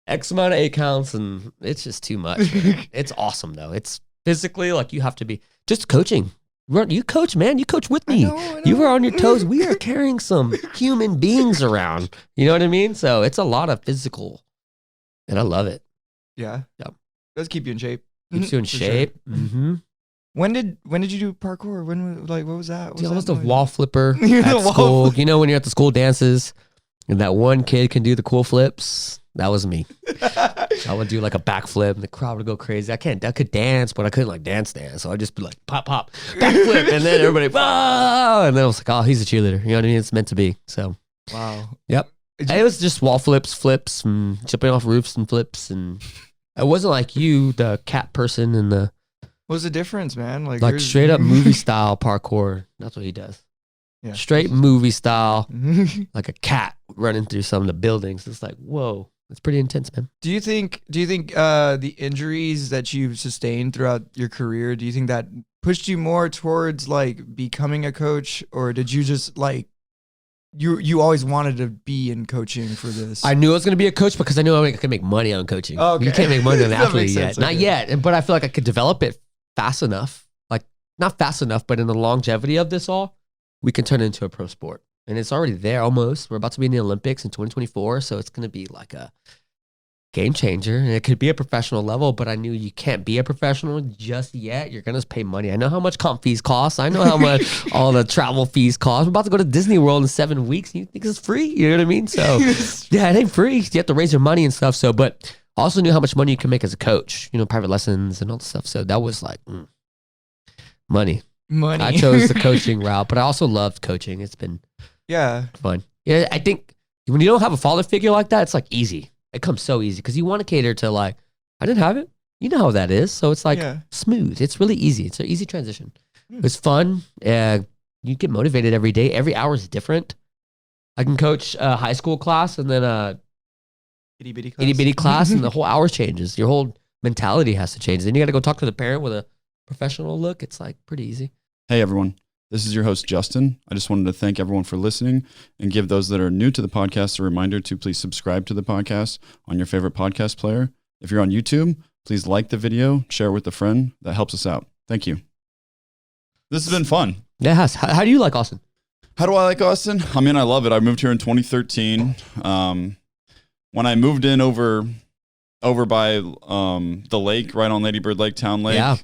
S1: X amount of 8 counts, and it's just too much. It's awesome though. It's physically like you have to be just coaching. You coach, man. You coach with me. I know. You were on your toes. We are carrying some human beings around. You know what I mean? So it's a lot of physical, and I love it.
S3: Yeah. Does keep you in shape.
S1: Keeps you in shape. Sure. Mm-hmm.
S3: When did you do parkour? What was that?
S1: I was the wall flipper at school. You know when you're at the school dances and that one kid can do the cool flips? That was me. I would do like a backflip and the crowd would go crazy. I could dance, but I couldn't like dance. So I'd just be like pop, backflip. And then everybody, ah! And then I was like, oh, he's a cheerleader. You know what I mean? It's meant to be. So,
S3: wow.
S1: Yep. It was just wall flips, and jumping off roofs and flips. And it wasn't like you, the cat person and the.
S3: What's the difference, man?
S1: Like straight up movie style parkour. That's what he does. Yeah. Straight movie style, like a cat running through some of the buildings. It's like, whoa, it's pretty intense, man.
S3: Do you think the injuries that you've sustained throughout your career, do you think that pushed you more towards like becoming a coach, or did you just like you always wanted to be in coaching for this?
S1: I knew I was going to be a coach because I knew I could make money on coaching. Oh, okay. You can't make money on an athlete yet. Not yet, but I feel like I could develop it fast enough, like not fast enough, but in the longevity of this all, we can turn it into a pro sport. And it's already there almost. We're about to be in the Olympics in 2024. So it's going to be like a game changer. And it could be a professional level, but I knew you can't be a professional just yet. You're going to pay money. I know how much comp fees cost. I know how much all the travel fees cost. We're about to go to Disney World in 7 weeks. You think it's free? You know what I mean? So yeah, it ain't free. You have to raise your money and stuff. So, but I also knew how much money you can make as a coach, private lessons and all the stuff. So that was like money. I chose the coaching route, but I also loved coaching. It's been fun. Yeah, I think when you don't have a father figure like that, it's like easy. It comes so easy because you want to cater to like, I didn't have it. You know how that is. So it's like smooth. It's really easy. It's an easy transition. It's fun. You get motivated every day. Every hour is different. I can coach a high school class and then itty bitty class and the whole hour changes. Your whole mentality has to change. Then you got to go talk to the parent with a professional look. It's like pretty easy.
S2: Hey everyone, this is your host Justin. I just wanted to thank everyone for listening and give those that are new to the podcast a reminder to please subscribe to the podcast on your favorite podcast player. If you're on YouTube, please like the video, share it with a friend. That helps us out. Thank you. This has been fun.
S1: Yeah, it has. How do you like Austin?
S2: How do I like Austin? I mean, I love it. I moved here in 2013. When I moved in over over by the lake, right on Lady Bird Lake, Town Lake.
S1: Yeah.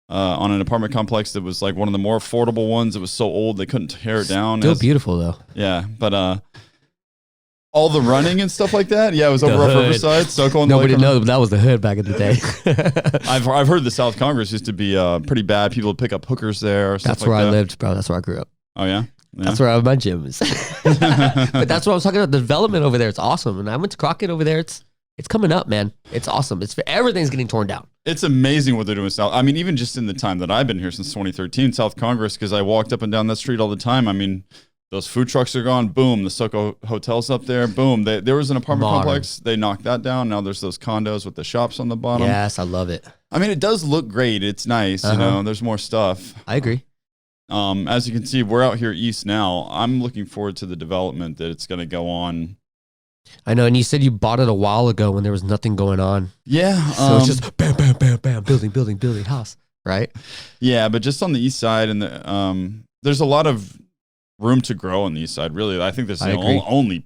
S2: On an apartment complex that was like one of the more affordable ones. It was so old they couldn't tear it down.
S1: Still beautiful though.
S2: Yeah, but all the running and stuff like that. Yeah, it was over off Riverside. So
S1: Nobody knows, but that was the hood back in the day.
S2: I've heard the South Congress used to be pretty bad. People would pick up hookers there. Or
S1: That's
S2: stuff
S1: where
S2: like
S1: I
S2: that.
S1: lived, bro. That's where I grew up.
S2: Oh yeah.
S1: That's where I have my gyms. But that's what I was talking about. The development over there, it's awesome. And I went to Crockett over there. It's coming up, man. It's awesome. Everything's getting torn down.
S2: It's amazing what they're doing South. I mean, even just in the time that I've been here since 2013, South Congress, because I walked up and down that street all the time. I mean, those food trucks are gone. Boom. The Soco Hotel's up there. Boom. There was an apartment complex. They knocked that down. Now there's those condos with the shops on the bottom.
S1: Yes, I love it.
S2: I mean, it does look great. It's nice. You know, there's more stuff.
S1: I agree.
S2: As you can see, we're out here east now. I'm looking forward to the development that it's going to go on.
S1: I know, and you said you bought it a while ago when there was nothing going on.
S2: Yeah.
S1: So it's just bam, bam, bam, bam, building, house, right?
S2: Yeah, but just on the east side, and there's a lot of room to grow on the east side. Really, I think there's only.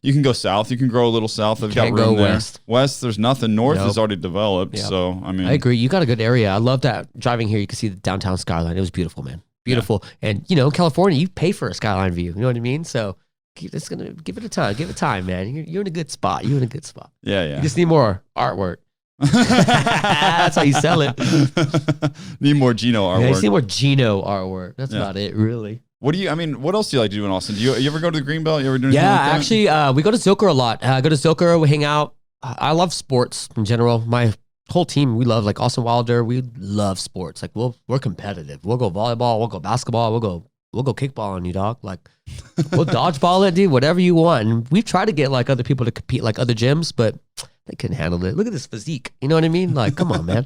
S2: You can go south. You can grow a little south. They've got room
S1: go
S2: there.
S1: west.
S2: West, there's nothing. North
S1: Nope.
S2: is already developed.
S1: Yep.
S2: So I mean,
S1: I agree. You got a good area. I love that driving here. You can see the downtown skyline. It was beautiful, man. Beautiful. Yeah. And you know, California, you pay for a skyline view. You know what I mean? So. It's gonna give it a time. Give it time, man. You're in a good spot. You're in a good spot.
S2: Yeah.
S1: You just need more artwork. That's how you sell it.
S2: Need more Geno artwork.
S1: Yeah, you just need more Geno artwork. That's about it, really.
S2: What else do you like to do in Austin? Do you ever go to the Greenbelt? You ever do anything like that?
S1: Actually, we go to Zilker a lot. Go to Zilker, we hang out. I love sports in general. My whole team, we love, like Austin Wilder. We love sports. Like we're competitive. We'll go volleyball. We'll go basketball. We'll go kickball on you, dog. Like, we'll dodgeball it, dude, whatever you want. And we've tried to get like other people to compete, like other gyms, but they couldn't handle it. Look at this physique. You know what I mean? Like, come on, man.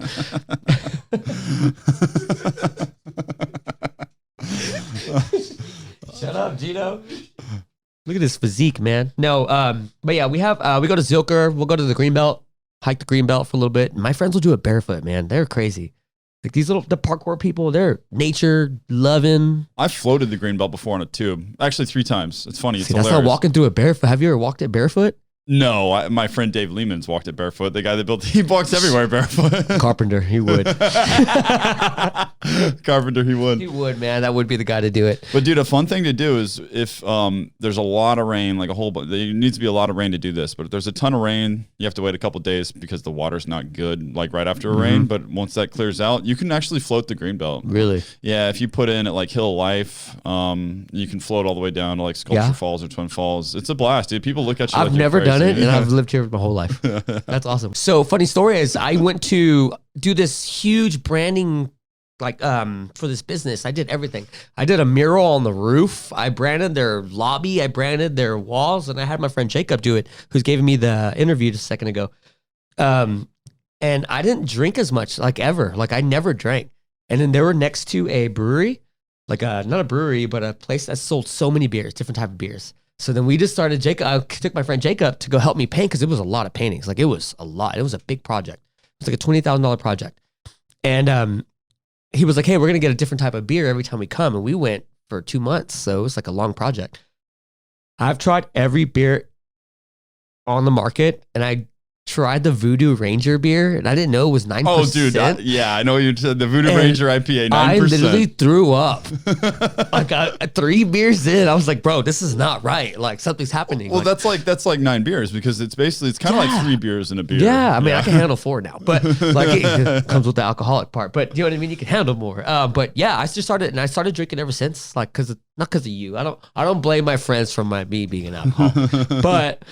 S1: Shut up, Geno. Look at this physique, man. No, but yeah, we go to Zilker. We'll go to the Greenbelt, hike the Greenbelt for a little bit. My friends will do it barefoot, man. They're crazy. Like the parkour people, they're nature loving.
S2: I've floated the Greenbelt before on a tube. Actually, 3 times. It's funny. It's
S1: that's
S2: hilarious.
S1: not walking through it barefoot. Have you ever walked it barefoot?
S2: No, my friend Dave Lehman's walked it barefoot. The guy that built, he walks everywhere barefoot.
S1: Carpenter, he would.
S2: Carpenter, he would.
S1: He would, man. That would be the guy to do it.
S2: But dude, a fun thing to do is if there's a lot of rain, like there needs to be a lot of rain to do this. But if there's a ton of rain, you have to wait a couple days because the water's not good, like right after a rain. But once that clears out, you can actually float the Greenbelt.
S1: Really?
S2: Yeah, if you put in at like Hill of Life, you can float all the way down to like Sculpture Falls or Twin Falls. It's a blast, dude. People look at you.
S1: I've never done it, and I've lived here my whole life. That's awesome. So funny story is I went to do this huge branding for this business. I did everything. I did a mural on the roof. I branded their lobby. I branded their walls, and I had my friend Jacob do it, who's giving me the interview just a second ago. And I didn't drink as much, like ever. Like I never drank. And then they were next to a brewery, like not a brewery, but a place that sold so many beers, different type of beers. So then we just started, I took my friend Jacob to go help me paint because it was a lot of paintings. Like it was a lot. It was a big project. It was like a $20,000 project. And he was like, hey, we're going to get a different type of beer every time we come. And we went for 2 months. So it was like a long project. I've tried every beer on the market, and I tried the Voodoo Ranger beer, and I didn't know it was 9%.
S2: Oh, dude. I know you said the Voodoo Ranger IPA, 9%.
S1: I literally threw up. Like 3 beers in, I was like, bro, this is not right. Like something's happening.
S2: Well, that's like 9 beers because it's kind of like 3 beers in a beer.
S1: Yeah, I mean, I can handle 4 now, but like it comes with the alcoholic part. But you know what I mean? You can handle more. But yeah, I started drinking ever since. Like, not because of you. I don't blame my friends for me being an alcoholic, but.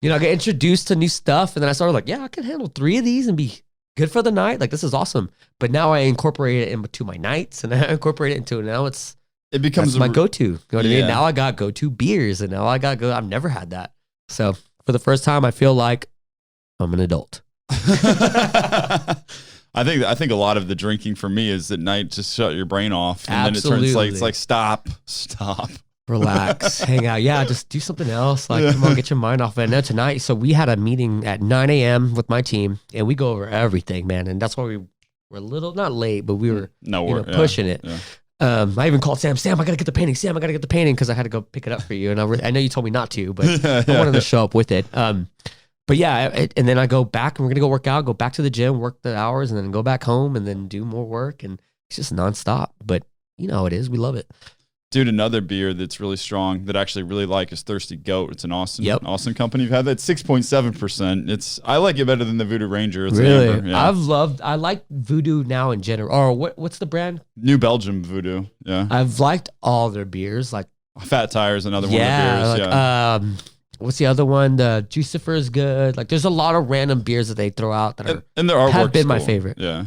S1: You know, I get introduced to new stuff, and then I started like, yeah, I can handle 3 of these and be good for the night. Like, this is awesome. But now I incorporate it into my nights, and I incorporate it into now it becomes my go-to. You know what I mean? Now I got go-to beers, and now I've never had that. So for the first time, I feel like I'm an adult.
S2: I think a lot of the drinking for me is at night, just shut your brain off, and then it turns like it's like stop.
S1: Relax, hang out. Yeah, just do something else. Like, come on, get your mind off it. And then tonight, so we had a meeting at 9 a.m. with my team, and we go over everything, man. And that's why we were a little, not late, but we were pushing it. Yeah. I even called Sam, I got to get the painting. Sam, I got to get the painting because I had to go pick it up for you. And I know you told me not to, but I wanted to show up with it. But yeah, and then I go back and we're gonna go work out, go back to the gym, work the hours, and then go back home and then do more work. And it's just nonstop. But you know how it is. We love it.
S2: Dude, another beer that's really strong that I actually really like is Thirsty Goat. It's an Austin company. You've had that 6.7%. I like it better than the Voodoo Ranger. It's
S1: Really?
S2: an amber, yeah.
S1: I like Voodoo now in general. Or what's the brand?
S2: New Belgium Voodoo. Yeah.
S1: I've liked all their beers. Like
S2: Fat Tire's another one of the beers.
S1: Like, what's the other one? The Juicifer is good. Like there's a lot of random beers that they throw out that
S2: and their artwork
S1: have been my favorite.
S2: Yeah.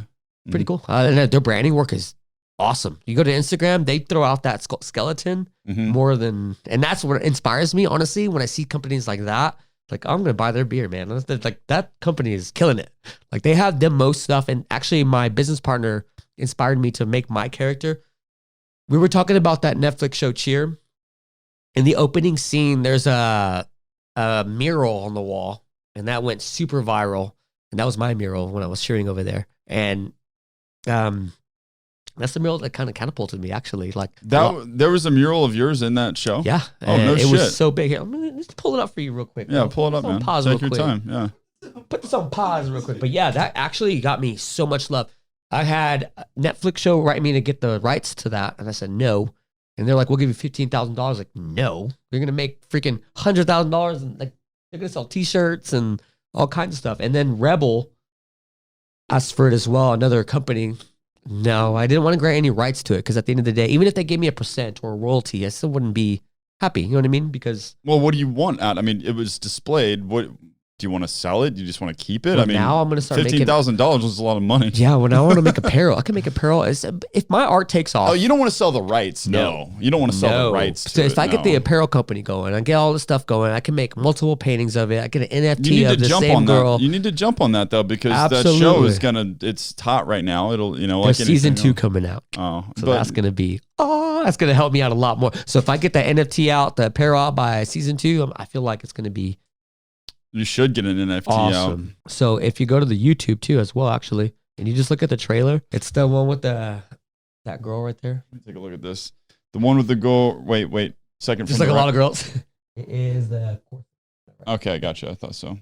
S1: Pretty cool. And their branding work is awesome. You go to Instagram, they throw out that skeleton more than, and that's what inspires me, honestly, when I see companies like that. Like, I'm going to buy their beer, man. Like, that company is killing it. Like, they have the most stuff. And actually, my business partner inspired me to make my character. We were talking about that Netflix show, Cheer. In the opening scene, there's a mural on the wall, and that went super viral. And that was my mural when I was cheering over there. And, that's the mural that kind of catapulted me, actually. Like
S2: there was a mural of yours in that show.
S1: Yeah.
S2: Oh, no
S1: it
S2: shit.
S1: was so big. Here, let's pull it up for you real quick.
S2: Yeah, pull it up, man.
S1: Pause
S2: Take
S1: real
S2: your
S1: quick.
S2: time. Yeah.
S1: Put this on pause real quick. But yeah, that actually got me so much love. I had a Netflix show write me to get the rights to that, and I said no. And they're like, "We'll give you $15,000." Like, no, you're gonna make freaking $100,000, and like they're gonna sell T-shirts and all kinds of stuff. And then Rebel asked for it as well, another company. No, I didn't want to grant any rights to it because at the end of the day, even if they gave me a percent or a royalty, I still wouldn't be happy. You know what I mean? Because
S2: what do you want out? I mean, it was displayed. What do you want to sell it? Do you just want to keep it?
S1: well,
S2: I mean,
S1: now I'm going to start making
S2: $15,000 was a lot of money.
S1: Yeah, well, now I want to make apparel. I can make apparel. If my art takes off.
S2: Oh, you don't want to sell the rights? No, you don't want to sell the rights.
S1: So if I get the apparel company going, I get all the stuff going, I can make multiple paintings of it. I get an NFT of the same girl.
S2: You need to jump on that though, because that show is it's hot right now. It'll like
S1: there's season 2 coming out.
S2: Oh,
S1: so that's gonna be that's gonna help me out a lot more. So if I get the NFT out, the apparel out by season 2, I feel like it's gonna be.
S2: You should get an NFT out.
S1: So if you go to the YouTube too as well, actually, and you just look at the trailer, it's the one with that girl right there.
S2: Let me take a look at this. The one with the girl. Wait. Second.
S1: Just like a lot of girls. It is the.
S2: Okay, gotcha. I thought so.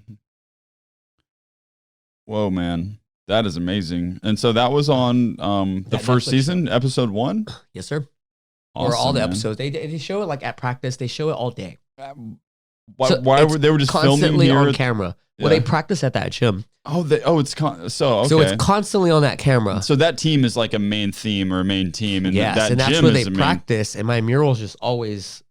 S2: Whoa, man. That is amazing. And so that was on the first season, episode 1?
S1: Yes, sir.
S2: Awesome,
S1: or all the
S2: man.
S1: episodes. They show it like at practice. They show it all day.
S2: Why were they just
S1: constantly
S2: filming
S1: on camera? Well, they practice at that gym.
S2: So it's
S1: constantly on that camera.
S2: So that team is like a main theme or a main team, and that
S1: and that's
S2: gym
S1: where
S2: is
S1: they practice. And my mural's just always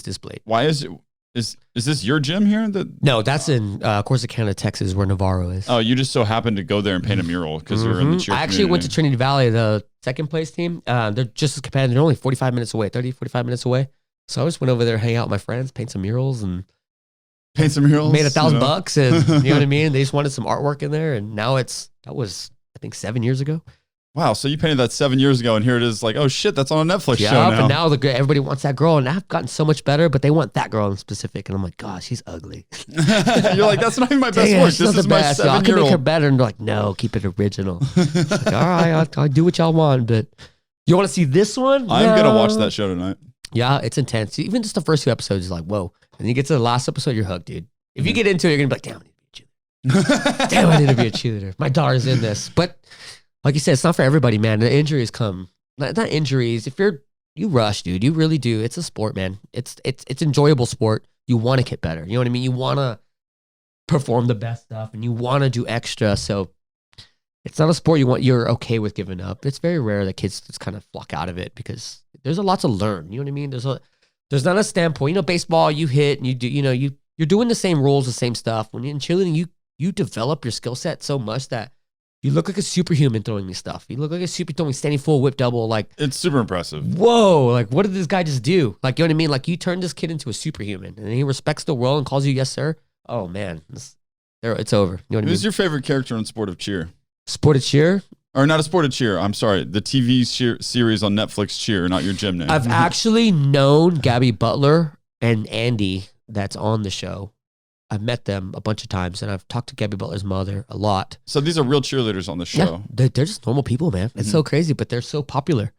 S1: displayed.
S2: Why is it? Is this your gym here?
S1: No, that's in Corsicana, Texas, where Navarro is.
S2: Oh, you just so happened to go there and paint a mural because you're in the cheer
S1: I actually went to Trinity Valley, the second place team. They're just as competitive. They're only 45 minutes away, 45 minutes away. So I just went over there, hang out with my friends, paint some murals, and
S2: made
S1: $1,000, and you know what I mean. They just wanted some artwork in there, and now that was I think 7 years ago.
S2: Wow, so you painted that 7 years ago, and here it is, like, oh shit, that's on a Netflix show now.
S1: And now everybody wants that girl, and I've gotten so much better, but they want that girl in specific, and I'm like, God, she's ugly.
S2: You're like, that's not even my best work. This is my 7-year-old.
S1: I can make her better, and they're like, no, keep it original. Like, all right, I'll do what y'all want, but you want to see this one?
S2: I'm gonna watch that show tonight.
S1: Yeah, it's intense. Even just the first 2 episodes is like, whoa. And you get to the last episode, you're hooked, dude. If you get into it, you're going to be like, damn, I need to be a cheerleader. Damn, I need to be a cheerleader. My daughter's in this. But like you said, it's not for everybody, man. The injuries come. Not injuries. If you rush, dude. You really do. It's a sport, man. It's enjoyable sport. You want to get better. You know what I mean? You want to perform the best stuff, and you want to do extra. So it's not a sport you're okay with giving up. It's very rare that kids just kind of flock out of it because there's a lot to learn. You know what I mean? There's not a standpoint. You know, baseball, you hit and you do, you're doing the same rules, the same stuff. When you're in cheerleading, you develop your skill set so much that you look like a superhuman throwing this stuff. You look like a superhuman standing full whip double. Like, it's
S2: super impressive.
S1: Whoa. Like, what did this guy just do? Like, you know what I mean? Like, you turned this kid into a superhuman and he respects the world and calls you yes, sir. Oh man, it's over. You know what I mean?
S2: Who's your favorite character in Sport of Cheer?
S1: Sport of Cheer?
S2: Or not a Sport of Cheer. I'm sorry. The TV series on Netflix, Cheer, not your gym name.
S1: I've actually known Gabby Butler and Andy that's on the show. I've met them a bunch of times, and I've talked to Gabby Butler's mother a lot.
S2: So these are real cheerleaders on the show.
S1: Yeah, they're just normal people, man. It's so crazy, but they're so popular.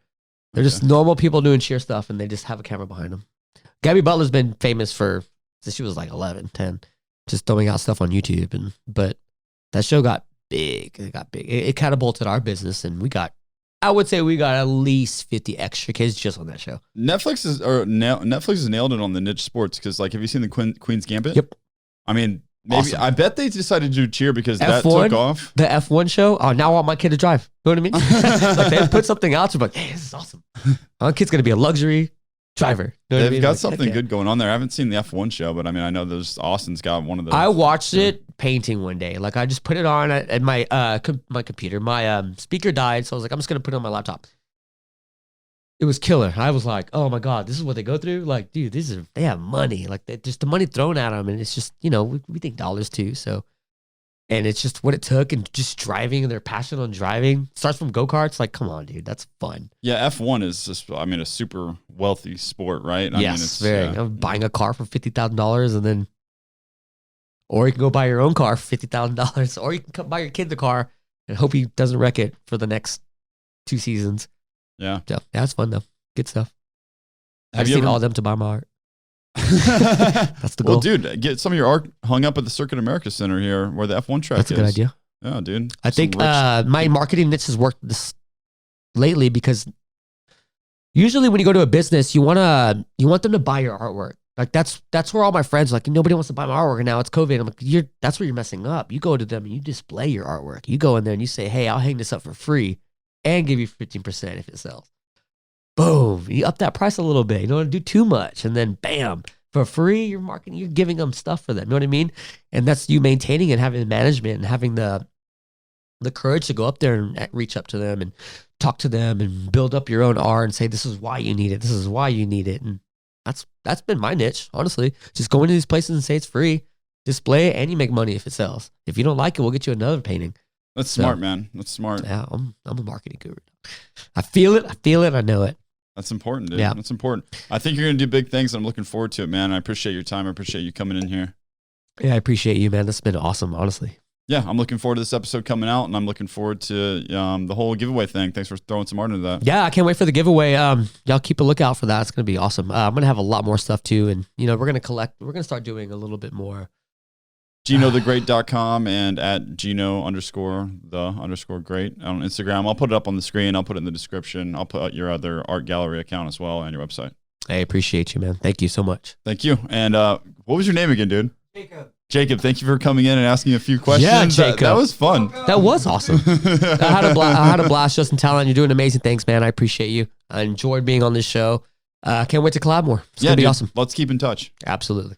S1: They're just normal people doing cheer stuff, and they just have a camera behind them. Gabby Butler's been famous since she was like 11, 10. just throwing out stuff on YouTube. But that show got big. It got big. It catapulted our business, and I would say we got at least 50 extra kids just on that show.
S2: Netflix has nailed it on the niche sports because, like, have you seen the Queen's Gambit?
S1: Yep.
S2: I mean, maybe
S1: Awesome.
S2: I bet they decided to do cheer because that
S1: F1,
S2: took off.
S1: The F1 show. Oh, now I want my kid to drive. You know what I mean? Like they put something out to, like, hey, this is awesome. My kid's gonna be a luxury driver. You know what I
S2: They've
S1: mean?
S2: got
S1: Like,
S2: something good going on there. I haven't seen the F1 show, but I mean, I know Austin's got one of those.
S1: I watched it painting one day. Like I just put it on at my my computer. My speaker died, so I was like, I'm just gonna put it on my laptop. It was killer. I was like, oh my God, this is what they go through? Like, dude, they have money. Like, just the money thrown at them. And it's just, we think dollars too. So, and it's just what it took and just driving and their passion on driving. Starts from go-karts. Like, come on, dude, that's fun.
S2: Yeah, F1 is just, I mean, a super wealthy sport, right? I
S1: Yes,
S2: mean, it's
S1: very. I'm buying a car for $50,000 and then, or you can go buy your own car for $50,000, or you can come buy your kid the car and hope he doesn't wreck it for the next 2 seasons.
S2: Yeah.
S1: So, yeah, it's fun though. Good stuff.
S2: Have
S1: I've
S2: you
S1: seen
S2: ever-
S1: all of them to buy my art. That's the goal.
S2: Well, dude, get some of your art hung up at the Circuit America Center here where the F1 track is.
S1: That's a good idea.
S2: Yeah, dude.
S1: I think
S2: Some rich-
S1: my marketing niche has worked this lately because usually when you go to a business, you want them to buy your artwork. Like that's where all my friends are like, nobody wants to buy my artwork and now it's COVID. I'm like, that's where you're messing up. You go to them and you display your artwork. You go in there and you say, hey, I'll hang this up for free and give you 15% if it sells. Boom. You up that price a little bit. You don't want to do too much. And then bam, for free, you're marketing, you're giving them stuff for them. You know what I mean? And that's you maintaining and having the management and having the courage to go up there and reach up to them and talk to them and build up your own art and say, this is why you need it. This is why you need it. And that's been my niche, honestly. Just go into these places and say it's free, display it, and you make money if it sells. If you don't like it, we'll get you another painting.
S2: That's smart, man. That's smart.
S1: Yeah, I'm a marketing guru. I feel it. I know it.
S2: That's important, dude.
S1: Yeah.
S2: That's important. I think you're going to do big things. I'm looking forward to it, man. I appreciate your time. I appreciate you coming in here.
S1: Yeah, I appreciate you, man. That's been awesome, honestly.
S2: Yeah, I'm looking forward to this episode coming out, and I'm looking forward to the whole giveaway thing. Thanks for throwing some art into that.
S1: Yeah, I can't wait for the giveaway. Y'all keep a lookout for that. It's going to be awesome. I'm going to have a lot more stuff too. And, we're going to start doing a little bit more.
S2: GenoTheGreat.com and at Geno_the_great on Instagram. I'll put it up on the screen. I'll put it in the description. I'll put your other art gallery account as well and your website.
S1: I appreciate you, man. Thank you so much.
S2: Thank you. And what was your name again, dude? Jacob, thank you for coming in and asking a few questions.
S1: Yeah, Jacob.
S2: That was fun.
S1: That was awesome. I had a blast, Justin Talent. You're doing amazing things, man. I appreciate you. I enjoyed being on this show. I can't wait to collab more. It's going to be
S2: dude,
S1: awesome.
S2: Let's keep in touch.
S1: Absolutely.